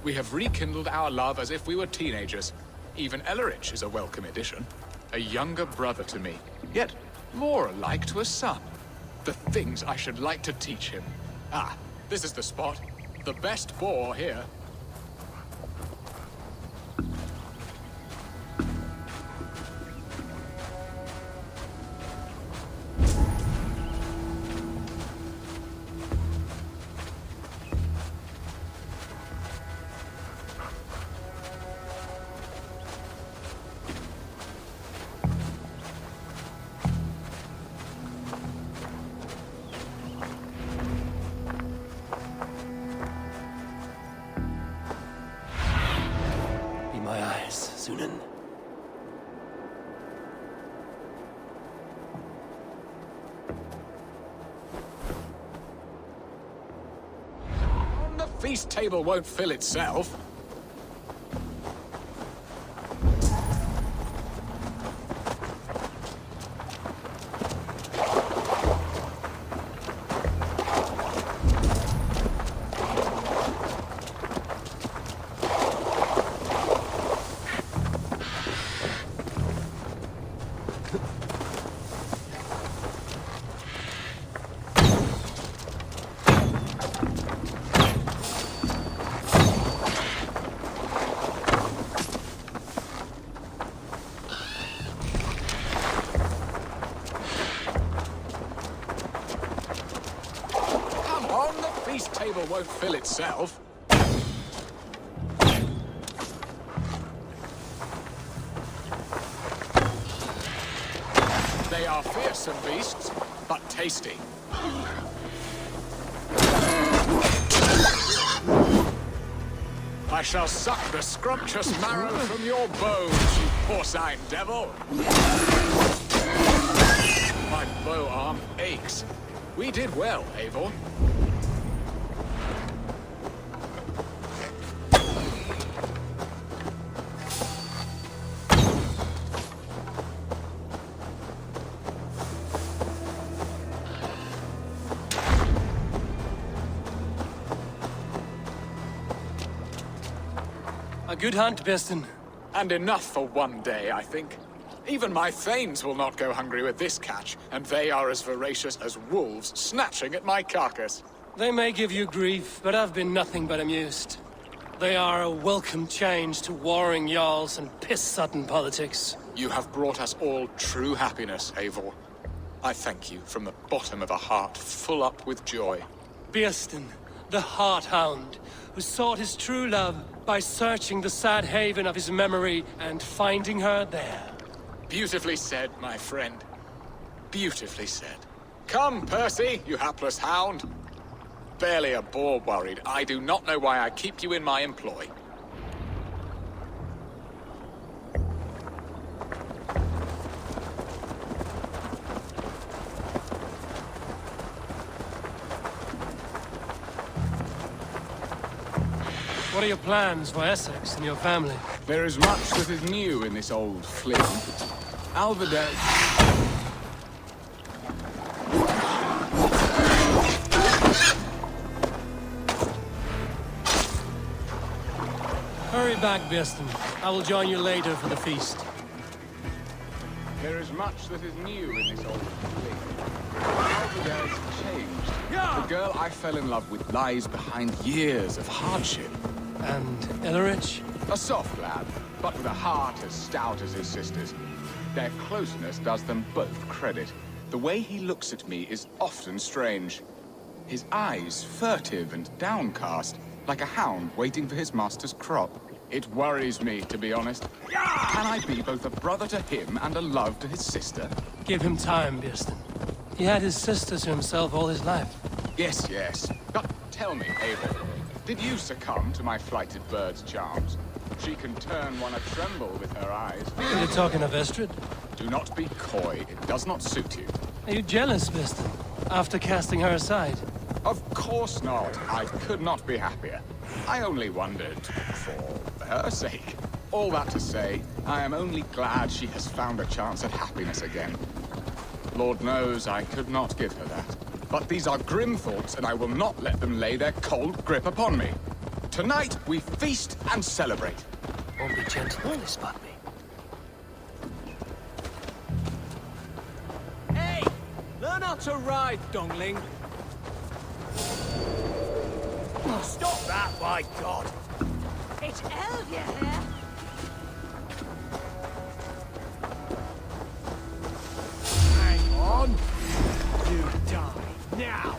We have rekindled our love as if we were teenagers. Even Ellerich is a welcome addition. A younger brother to me, yet more alike to a son. The things I should like to teach him. Ah, this is the spot. The best boar here. The feast table won't fill itself. Table won't fill itself. They are fearsome beasts, but tasty. I shall suck the scrumptious marrow from your bones, you porcine devil! My bow arm aches. We did well, Eivor. A good hunt, Birston. And enough for one day, I think. Even my thanes will not go hungry with this catch, and they are as voracious as wolves snatching at my carcass. They may give you grief, but I've been nothing but amused. They are a welcome change to warring jarls and piss-sodden politics. You have brought us all true happiness, Eivor. I thank you from the bottom of a heart full up with joy. Birston, the Heart-Hound, who sought his true love by searching the sad haven of his memory and finding her there. Beautifully said, my friend. Beautifully said. Come, Percy, you hapless hound. Barely a boar worried. I do not know why I keep you in my employ. What are your plans for Essex and your family? There is much that is new in this old Flynn. Alvida... Hurry back, Birston. I will join you later for the feast. There is much that is new in this old Flynn. Alvida has changed. The girl I fell in love with lies behind years of hardship. And Ellerich? A soft lad, but with a heart as stout as his sister's. Their closeness does them both credit. The way he looks at me is often strange. His eyes furtive and downcast, like a hound waiting for his master's crop. It worries me, to be honest. Can I be both a brother to him and a love to his sister? Give him time, Birsten. He had his sister to himself all his life. Yes, yes. But tell me, Abel, did you succumb to my flighted bird's charms? She can turn one a tremble with her eyes. Are you talking of Estrid? Do not be coy. It does not suit you. Are you jealous, Birsten, after casting her aside? Of course not. I could not be happier. I only wondered for her sake. All that to say, I am only glad she has found a chance at happiness again. Lord knows I could not give her that. But these are grim thoughts, and I will not let them lay their cold grip upon me. Tonight, we feast and celebrate. Won't be gentle when they spot me. Hey! Learn how to ride, Dongling. Stop that, my God! It's Elvia here. Hang on! You die now!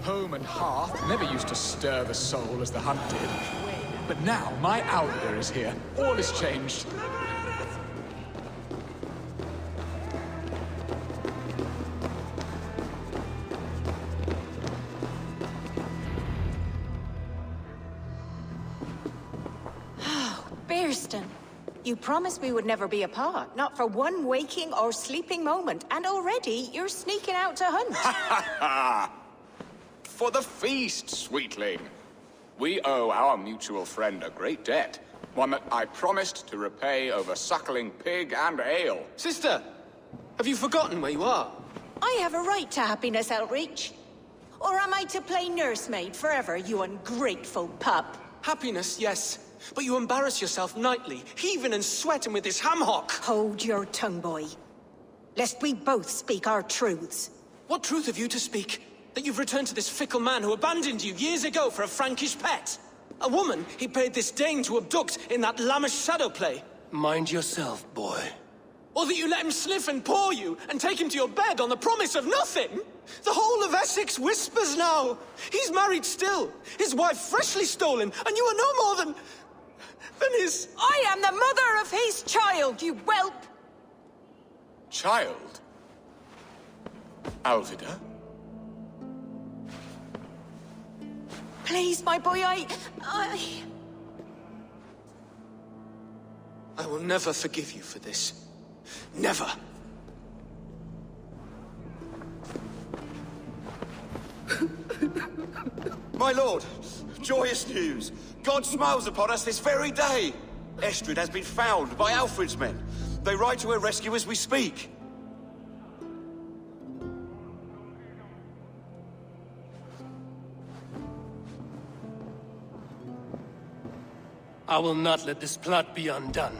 Home and hearth never used to stir the soul as the hunt did. But now my outlaw is here. All is changed. Birsten, you promised we would never be apart. Not for one waking or sleeping moment. And already you're sneaking out to hunt. For the feast, sweetling. We owe our mutual friend a great debt. One that I promised to repay over suckling pig and ale. Sister! Have you forgotten where you are? I have a right to happiness, Outreach. Or am I to play nursemaid forever, you ungrateful pup? Happiness, yes. But you embarrass yourself nightly, heaving and sweating with this ham-hock. Hold your tongue, boy. Lest we both speak our truths. What truth have you to speak? That you've returned to this fickle man who abandoned you years ago for a Frankish pet? A woman he paid this Dane to abduct in that lammish shadow play? Mind yourself, boy. Or that you let him sniff and paw you, and take him to your bed on the promise of nothing? The whole of Essex whispers now. He's married still, his wife freshly stolen, and you are no more than his... I am the mother of his child, you whelp! Child? Alvida? Please, my boy, I will never forgive you for this. Never! My lord, joyous news! God smiles upon us this very day! Estrid has been found by Alfred's men. They ride to her rescue as we speak. I will not let this plot be undone.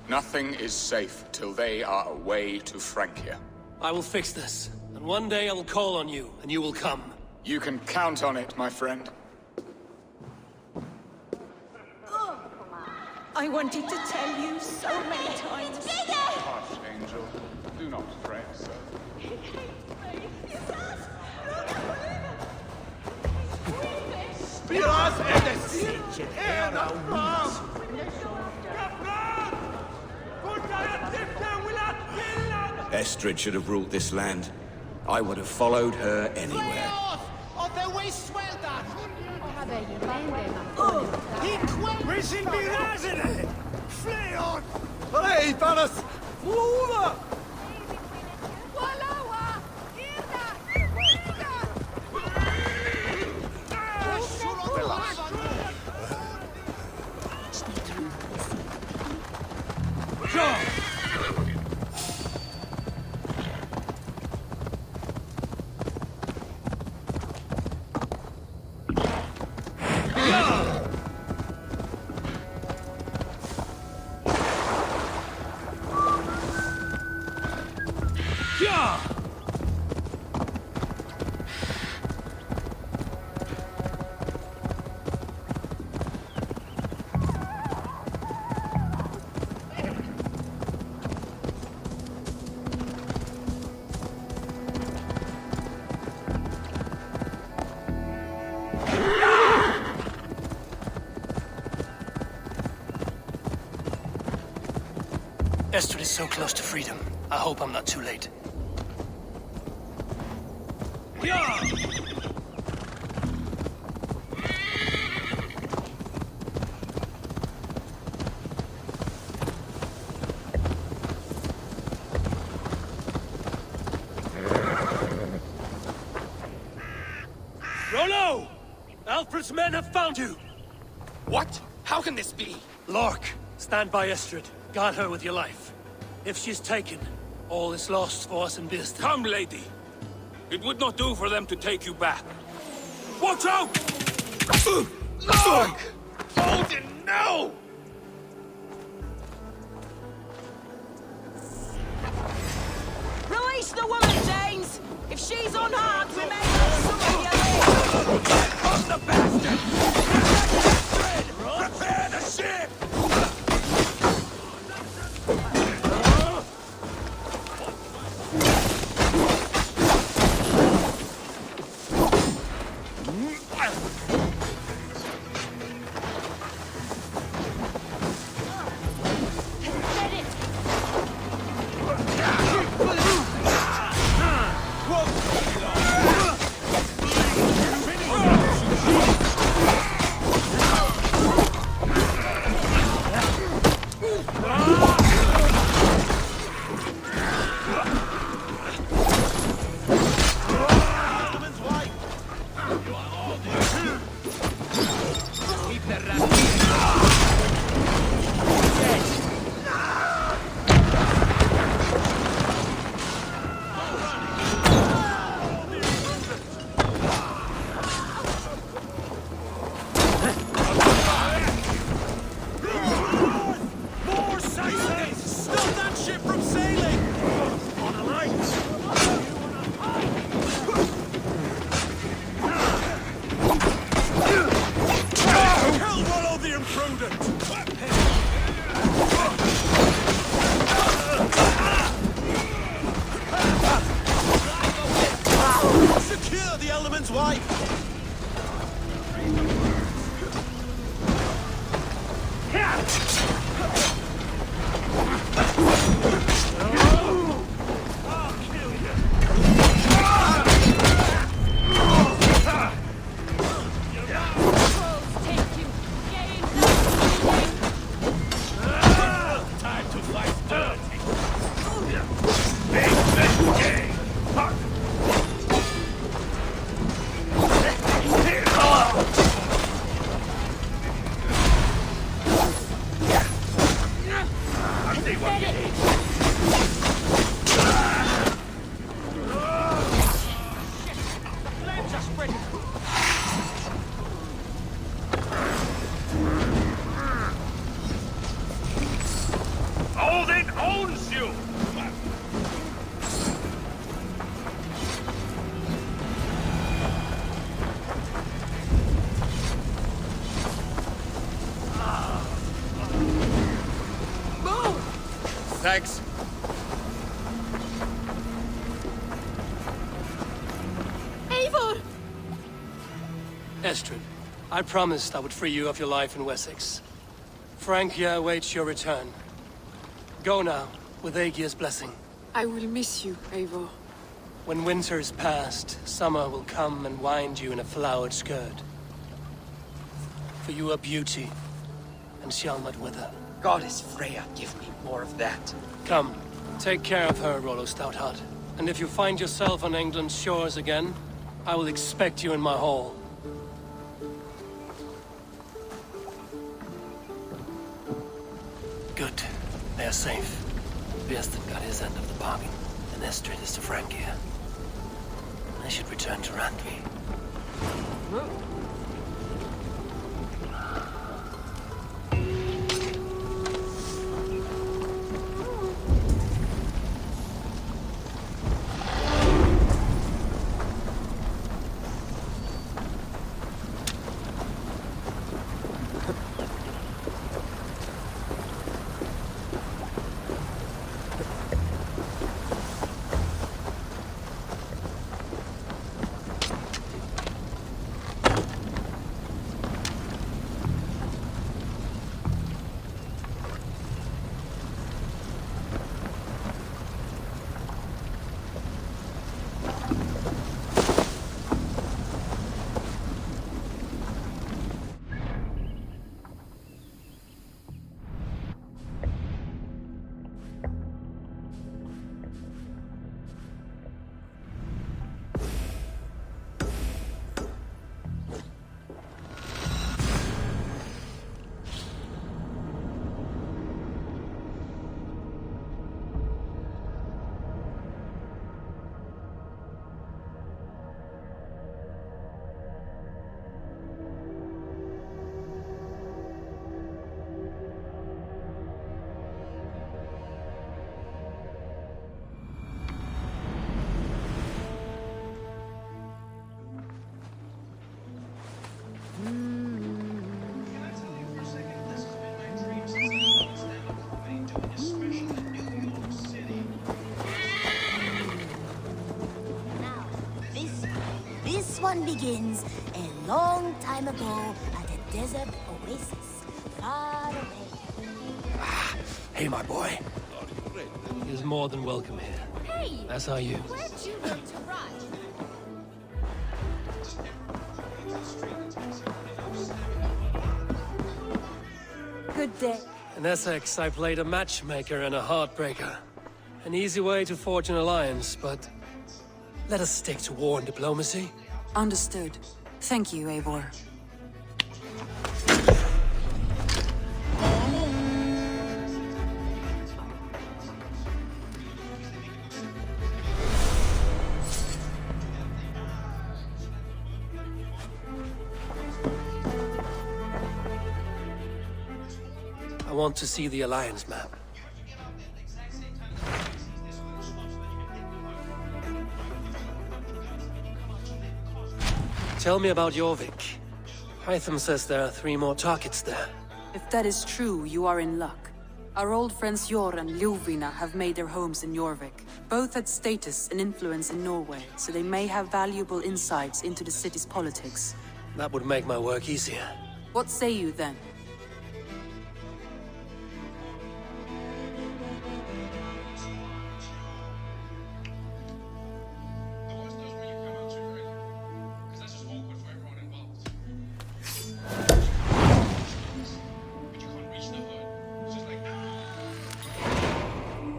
Nothing is safe till they are away to Francia. I will fix this, and one day I will call on you, and you will come. You can count on it, my friend. I wanted to tell you so many times. Hush, Angel. Do not fret, sir. Spiras är siege era wins. Estrid should have ruled this land. I would have followed her anywhere. Risen be razene! Flee on! Hey, Thanos! Lula! John! Estrid is so close to freedom. I hope I'm not too late. Rollo! Alfred's men have found you! What? How can this be? Lork, stand by Estrid. Guard her with your life. If she's taken, all is lost for us in Birsten. Come, lady. It would not do for them to take you back. Watch out! Lork! Odin, no! Release the woman, James! If she's unharmed, we may have somebody alive! On the bastard! Prepare the ship! Odin owns you! Thanks. Eivor! Estrid, I promised I would free you of your life in Wessex. Francia awaits your return. Go now, with Aegir's blessing. I will miss you, Eivor. When winter is past, summer will come and wind you in a flowered skirt. For you are beauty, and shall not wither. Goddess Freya, give me more of that. Come, take care of her, Rollo Stoutheart. And if you find yourself on England's shores again, I will expect you in my hall. Good. They are safe. Birsten got his end of the bargain, and Estrid is to Francia. I should return to Randvi. This one begins a long time ago at a desert oasis, far away. Hey, my boy. He's more than welcome here. Hey! As are you. Where'd you learn to ride? Good day. In Essex, I played a matchmaker and a heartbreaker. An easy way to forge an alliance, but let us stick to war and diplomacy. Understood. Thank you, Eivor. I want to see the alliance map. Tell me about Jorvik. Hytham says there are 3 more targets there. If that is true, you are in luck. Our old friends Jor and Ljuvina have made their homes in Jorvik. Both had status and influence in Norway, so they may have valuable insights into the city's politics. That would make my work easier. What say you then?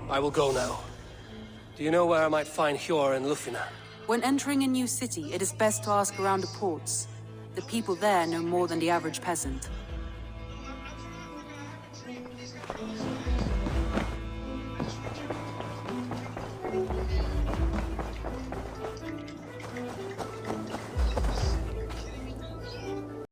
I will go now. Do you know where I might find Hjor and Lufina? When entering a new city, it is best to ask around the ports. The people there know more than the average peasant.